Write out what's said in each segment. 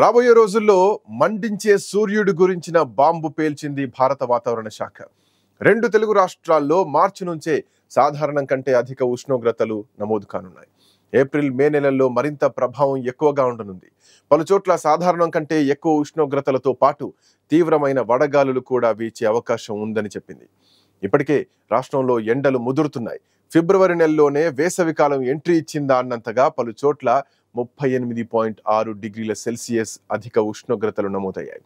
రాబోయే రోజుల్లో మండించే సూర్యుడి గురించిన బాంబు పేల్చింది భారత వాతావరణ శాఖ. 2 తెలుగు రాష్ట్రాల్లో మార్చి నుంచే సాధారణం కంటే అధిక ఉష్ణోగ్రతలు నమోదు కానున్నాయి. ఏప్రిల్, మే నెలల్లో మరింత ప్రభావం ఎక్కువగా ఉండనుంది. పలుచోట్ల సాధారణం కంటే ఎక్కువ ఉష్ణోగ్రతలతో పాటు తీవ్రమైన వడగాలులు కూడా వీచే అవకాశం ఉందని చెప్పింది. ఇప్పటికే రాష్ట్రంలో ఎండలు ముదురుతున్నాయి. ఫిబ్రవరి నెలలోనే వేసవికాలం ఎంట్రీ ఇచ్చిందా అన్నంతగా పలుచోట్ల 38.6 డిగ్రీల సెల్సియస్ అధిక ఉష్ణోగ్రతలు నమోదయ్యాయి.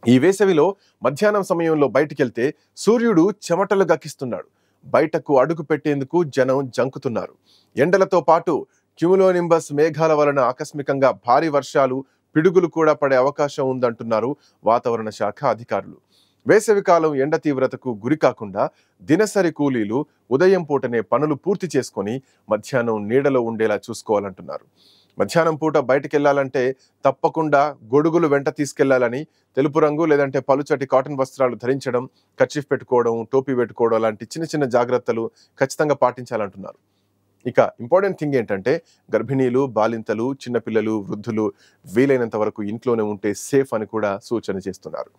ఈ వేసవిలో మధ్యాహ్నం సమయంలో బయటికెళ్తే సూర్యుడు చెమటలు గక్కిస్తున్నాడు. బయటకు అడుగు పెట్టేందుకు జనం జంకుతున్నారు. ఎండలతో పాటు క్యూములోనింబస్ మేఘాల వలన ఆకస్మికంగా భారీ వర్షాలు, పిడుగులు కూడా పడే అవకాశం ఉందంటున్నారు వాతావరణ శాఖ అధికారులు. వేసవికాలం ఎండ తీవ్రతకు గురి కాకుండా దినసరి కూలీలు ఉదయం పూటనే పనులు పూర్తి చేసుకొని మధ్యాహ్నం నీడలో ఉండేలా చూసుకోవాలంటున్నారు. మధ్యాహ్నం పూట బయటకెళ్లాలంటే తప్పకుండా గొడుగులు వెంట తీసుకెళ్లాలని, తెలుపు రంగు లేదంటే పలుచటి కాటన్ వస్త్రాలు ధరించడం, కర్చీఫ్ పెట్టుకోవడం, టోపీ పెట్టుకోవడం లాంటి చిన్న చిన్న జాగ్రత్తలు ఖచ్చితంగా పాటించాలంటున్నారు. ఇక ఇంపార్టెంట్ థింగ్ ఏంటంటే గర్భిణీలు, బాలింతలు, చిన్నపిల్లలు, వృద్ధులు వీలైనంత వరకు ఇంట్లోనే ఉంటే సేఫ్ అని కూడా సూచన చేస్తున్నారు.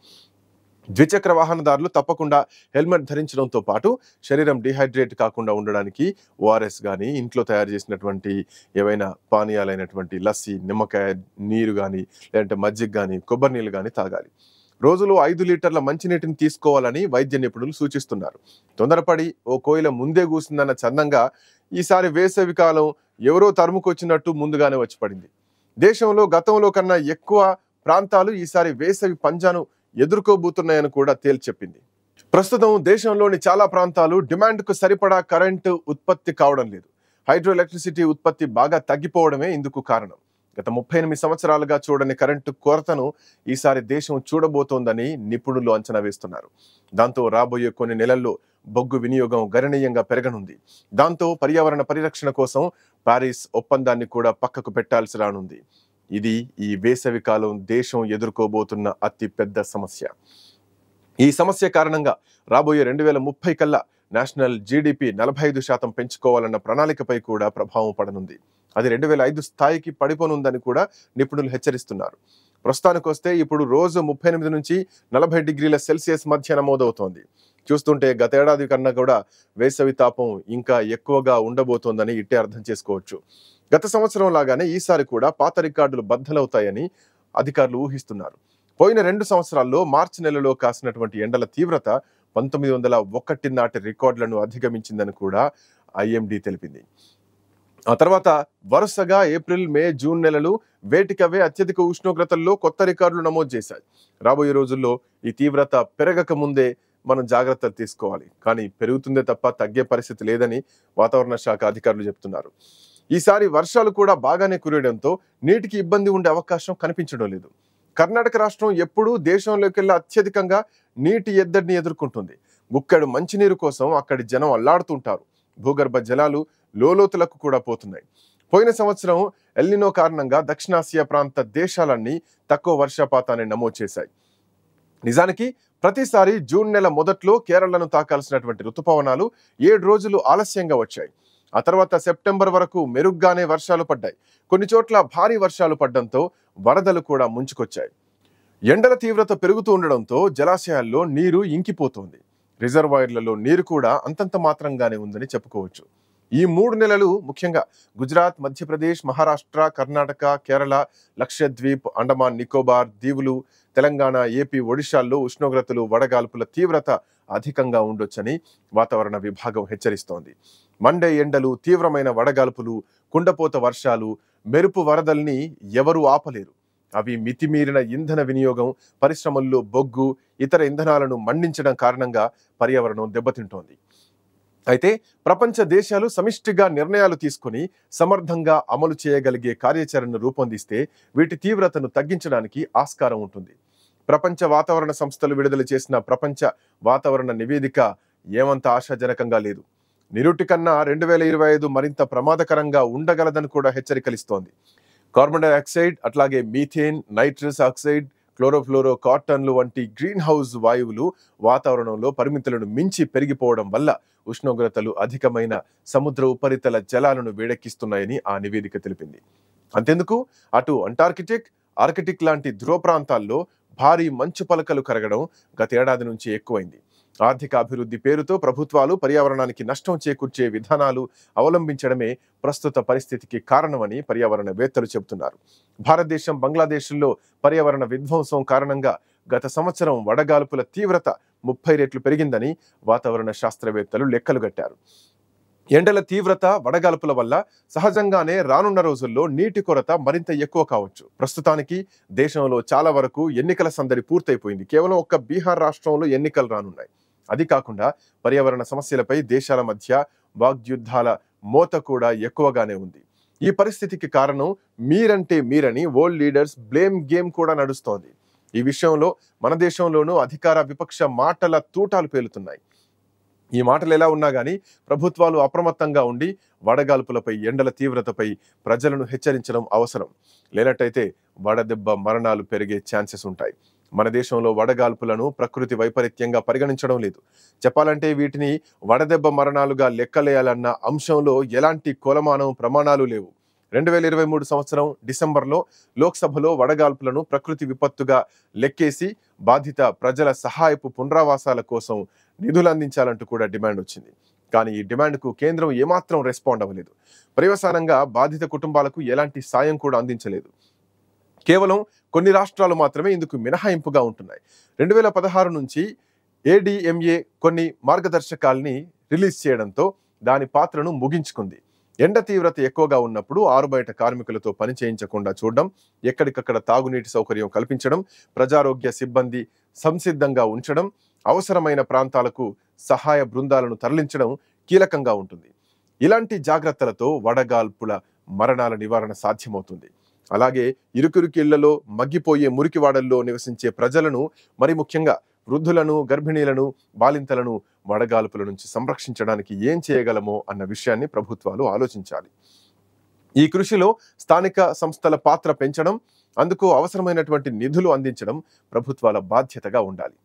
ద్విచక్ర వాహనదారులు తప్పకుండా హెల్మెట్ ధరించడంతో పాటు శరీరం డిహైడ్రేట్ కాకుండా ఉండడానికి ఓఆర్ఎస్ కానీ, ఇంట్లో తయారు చేసినటువంటి ఏవైనా పానీయాలైనటువంటి లస్సీ, నిమ్మకాయ నీరు కానీ, లేదంటే మజ్జిగ కానీ, కొబ్బరి నీళ్ళు కానీ తాగాలి. రోజులో 5 లీటర్ల మంచినీటిని తీసుకోవాలని వైద్య నిపుణులు సూచిస్తున్నారు. తొందరపడి ఓ కోయిల ముందే కూసిందన్న చందంగా ఈసారి వేసవి కాలం ఎవరో తరుముకొచ్చినట్టు ముందుగానే వచ్చి పడింది. దేశంలో గతంలో కన్నా ఎక్కువ ప్రాంతాలు ఈసారి వేసవి పంజాను ఎదుర్కోబోతున్నాయని కూడా తేల్చెప్పింది. ప్రస్తుతం దేశంలోని చాలా ప్రాంతాలు డిమాండ్కు సరిపడా కరెంటు ఉత్పత్తి కావడం లేదు. హైడ్రో ఎలక్ట్రిసిటీ ఉత్పత్తి బాగా తగ్గిపోవడమే ఇందుకు కారణం. గత 38 సంవత్సరాలుగా చూడని కరెంటు కొరతను ఈసారి దేశం చూడబోతోందని నిపుణులు అంచనా వేస్తున్నారు. దాంతో రాబోయే కొన్ని నెలల్లో బొగ్గు వినియోగం గణనీయంగా పెరగనుంది. దాంతో పర్యావరణ పరిరక్షణ కోసం పారిస్ ఒప్పందాన్ని కూడా పక్కకు పెట్టాల్సి రానుంది. ఇది ఈ వేసవి కాలం దేశం ఎదుర్కోబోతున్న అతి పెద్ద సమస్య. ఈ సమస్య కారణంగా రాబోయే 2030 కల్లా నేషనల్ జీడిపి 45% పెంచుకోవాలన్న ప్రణాళికపై కూడా ప్రభావం పడనుంది. అది 2005 స్థాయికి పడిపోనుందని కూడా నిపుణులు హెచ్చరిస్తున్నారు. ప్రస్తుతానికి వస్తే ఇప్పుడు రోజు 38 నుంచి 40 డిగ్రీల సెల్సియస్ మధ్య నమోదవుతోంది. చూస్తుంటే గతేడాది కన్నా కూడా వేసవి తాపం ఇంకా ఎక్కువగా ఉండబోతోందని ఇట్టే అర్థం చేసుకోవచ్చు. గత సంవత్సరం లాగానే ఈసారి కూడా పాత రికార్డులు బద్దలవుతాయని అధికారులు ఊహిస్తున్నారు. పోయిన 2 సంవత్సరాల్లో మార్చి నెలలో కాసినటువంటి ఎండల తీవ్రత 1901 నాటి రికార్డులను అధిగమించిందని కూడా ఐఎండీ తెలిపింది. ఆ తర్వాత వరుసగా ఏప్రిల్, మే, జూన్ నెలలు వేటికవే అత్యధిక ఉష్ణోగ్రతల్లో కొత్త రికార్డులు నమోదు చేశాయి. రాబోయే రోజుల్లో ఈ తీవ్రత పెరగక ముందే మనం జాగ్రత్తలు తీసుకోవాలి. కానీ పెరుగుతుందే తప్ప తగ్గే పరిస్థితి లేదని వాతావరణ శాఖ అధికారులు చెప్తున్నారు. ఈసారి వర్షాలు కూడా బాగానే కురియడంతో నీటికి ఇబ్బంది ఉండే అవకాశం కనిపించడం లేదు. కర్ణాటక రాష్ట్రం ఎప్పుడూ దేశంలోకెల్లా అత్యధికంగా నీటి ఎద్దడిని ఎదుర్కొంటుంది. గుక్కెడు మంచినీరు కోసం అక్కడి జనం అల్లాడుతుంటారు. భూగర్భ జలాలు లోతులకు కూడా పోతున్నాయి. పోయిన సంవత్సరం ఎల్నినో కారణంగా దక్షిణాసియా ప్రాంత దేశాలన్నీ తక్కువ వర్షపాతాన్ని నమోదు చేశాయి. నిజానికి ప్రతిసారి జూన్ నెల మొదట్లో కేరళను తాకాల్సినటువంటి ఋతుపవనాలు 7 రోజులు ఆలస్యంగా వచ్చాయి. ఆ తర్వాత సెప్టెంబర్ వరకు మెరుగ్గానే వర్షాలు పడ్డాయి. కొన్ని చోట్ల భారీ వర్షాలు పడ్డంతో వరదలు కూడా ముంచుకొచ్చాయి. ఎండల తీవ్రత పెరుగుతూ ఉండడంతో జలాశయాల్లో నీరు ఇంకిపోతోంది. రిజర్వాయర్లలో నీరు కూడా అంతంత మాత్రంగానే ఉందని చెప్పుకోవచ్చు. ఈ 3 నెలలు ముఖ్యంగా గుజరాత్, మధ్యప్రదేశ్, మహారాష్ట్ర, కర్ణాటక, కేరళ, లక్షద్వీప్, అండమాన్ నికోబార్ దీవులు, తెలంగాణ, ఏపీ, ఒడిశాల్లో ఉష్ణోగ్రతలు, వడగాల్పుల తీవ్రత అధికంగా ఉండొచ్చని వాతావరణ విభాగం హెచ్చరిస్తోంది. మండే ఎండలు, తీవ్రమైన వడగాల్పులు, కుండపోత వర్షాలు, మెరుపు వరదల్ని ఎవరూ ఆపలేరు. అవి మితిమీరిన ఇంధన వినియోగం, పరిశ్రమల్లో బొగ్గు, ఇతర ఇంధనాలను మండించడం కారణంగా పర్యావరణం దెబ్బతింటోంది. అయితే ప్రపంచ దేశాలు సమిష్టిగా నిర్ణయాలు తీసుకుని సమర్థంగా అమలు చేయగలిగే కార్యాచరణను రూపొందిస్తే వీటి తీవ్రతను తగ్గించడానికి ఆస్కారం ఉంటుంది. ప్రపంచ వాతావరణ సంస్థలు విడుదల చేసిన ప్రపంచ వాతావరణ నివేదిక ఏమంత ఆశాజనకంగా లేదు. నిరుటి కన్నా 2025 మరింత ప్రమాదకరంగా ఉండగలదని కూడా హెచ్చరికలిస్తోంది. కార్బన్ డైఆక్సైడ్, అట్లాగే మీథేన్, నైట్రస్ ఆక్సైడ్, క్లోరోఫ్లోరో కార్టన్లు వంటి గ్రీన్ హౌస్ వాయువులు వాతావరణంలో పరిమితులను మించి పెరిగిపోవడం వల్ల ఉష్ణోగ్రతలు అధికమైన సముద్ర ఉపరితల జలాలను వేడెక్కిస్తున్నాయని ఆ నివేదిక తెలిపింది. అంతెందుకు అటు అంటార్కిటిక్, ఆర్కిటిక్ లాంటి ధ్రువ ప్రాంతాల్లో భారీ మంచు పలకలు కరగడం గతేడాది నుంచి ఎక్కువైంది. ఆర్థిక అభివృద్ధి పేరుతో ప్రభుత్వాలు పర్యావరణానికి నష్టం చేకూర్చే విధానాలు అవలంబించడమే ప్రస్తుత పరిస్థితికి కారణమని పర్యావరణవేత్తలు చెబుతున్నారు. భారతదేశం, బంగ్లాదేశ్లో పర్యావరణ విధ్వంసం కారణంగా గత సంవత్సరం వడగాల్పుల తీవ్రత 30 రెట్లు పెరిగిందని వాతావరణ శాస్త్రవేత్తలు లెక్కలు కట్టారు. ఎండల తీవ్రత, వడగాల్పుల వల్ల సహజంగానే రానున్న రోజుల్లో నీటి కొరత మరింత ఎక్కువ కావచ్చు. ప్రస్తుతానికి దేశంలో చాలా వరకు ఎన్నికల సందడి పూర్తయిపోయింది. కేవలం ఒక్క బీహార్ రాష్ట్రంలో ఎన్నికలు రానున్నాయి. అది కాకుండా పర్యావరణ సమస్యలపై దేశాల మధ్య వాగ్యుద్ధాల మోత కూడా ఎక్కువగానే ఉంది. ఈ పరిస్థితికి కారణం మీరంటే మీరని వరల్డ్ లీడర్స్ బ్లేమ్ గేమ్ కూడా నడుస్తోంది. ఈ విషయంలో మన దేశంలోనూ అధికార విపక్ష మాటల తూటాలు పేలుతున్నాయి. ఈ మాటలు ఎలా ఉన్నా కానీ ప్రభుత్వాలు అప్రమత్తంగా ఉండి వడగాల్పులపై, ఎండల తీవ్రతపై ప్రజలను హెచ్చరించడం అవసరం. లేనట్టయితే వడదెబ్బ మరణాలు పెరిగే ఛాన్సెస్ ఉంటాయి. మన దేశంలో వడగాల్పులను ప్రకృతి వైపరీత్యంగా పరిగణించడం లేదు. చెప్పాలంటే వీటిని వడదెబ్బ మరణాలుగా లెక్కలేయాలన్న అంశంలో ఎలాంటి కొలమానం, ప్రమాణాలు లేవు. 2023 సంవత్సరం డిసెంబర్లో లోక్సభలో వడగాల్పులను ప్రకృతి విపత్తుగా లెక్కేసి బాధిత ప్రజల సహాయపు పునరావాసాల కోసం నిధులు అందించాలంటూ కూడా డిమాండ్ వచ్చింది. కానీ ఈ డిమాండ్కు కేంద్రం ఏమాత్రం రెస్పాండ్ అవ్వలేదు. పర్యవసానంగా బాధిత కుటుంబాలకు ఎలాంటి సాయం కూడా అందించలేదు. కేవలం కొన్ని రాష్ట్రాలు మాత్రమే ఇందుకు మినహాయింపుగా ఉంటున్నాయి. 2016 నుంచి ADMA కొన్ని మార్గదర్శకాల్ని రిలీజ్ చేయడంతో దాని పాత్రను ముగించుకుంది. ఎండ తీవ్రత ఎక్కువగా ఉన్నప్పుడు ఆరుబయట కార్మికులతో పని చేయించకుండా చూడడం, ఎక్కడికక్కడ తాగునీటి సౌకర్యం కల్పించడం, ప్రజారోగ్య సిబ్బంది సంసిద్ధంగా ఉంచడం, అవసరమైన ప్రాంతాలకు సహాయ బృందాలను తరలించడం కీలకంగా ఉంటుంది. ఇలాంటి జాగ్రత్తలతో వడగాల్పుల మరణాల నివారణ సాధ్యమవుతుంది. అలాగే ఇరుకిరుకి ఇళ్లలో, మగ్గిపోయే మురికివాడల్లో నివసించే ప్రజలను, మరి ముఖ్యంగా వృద్ధులను, గర్భిణీలను, బాలింతలను వడగాల్పుల నుంచి సంరక్షించడానికి ఏం చేయగలమో అన్న విషయాన్ని ప్రభుత్వాలు ఆలోచించాలి. ఈ కృషిలో స్థానిక సంస్థల పాత్ర పెంచడం, అందుకు అవసరమైనటువంటి నిధులు అందించడం ప్రభుత్వాల బాధ్యతగా ఉండాలి.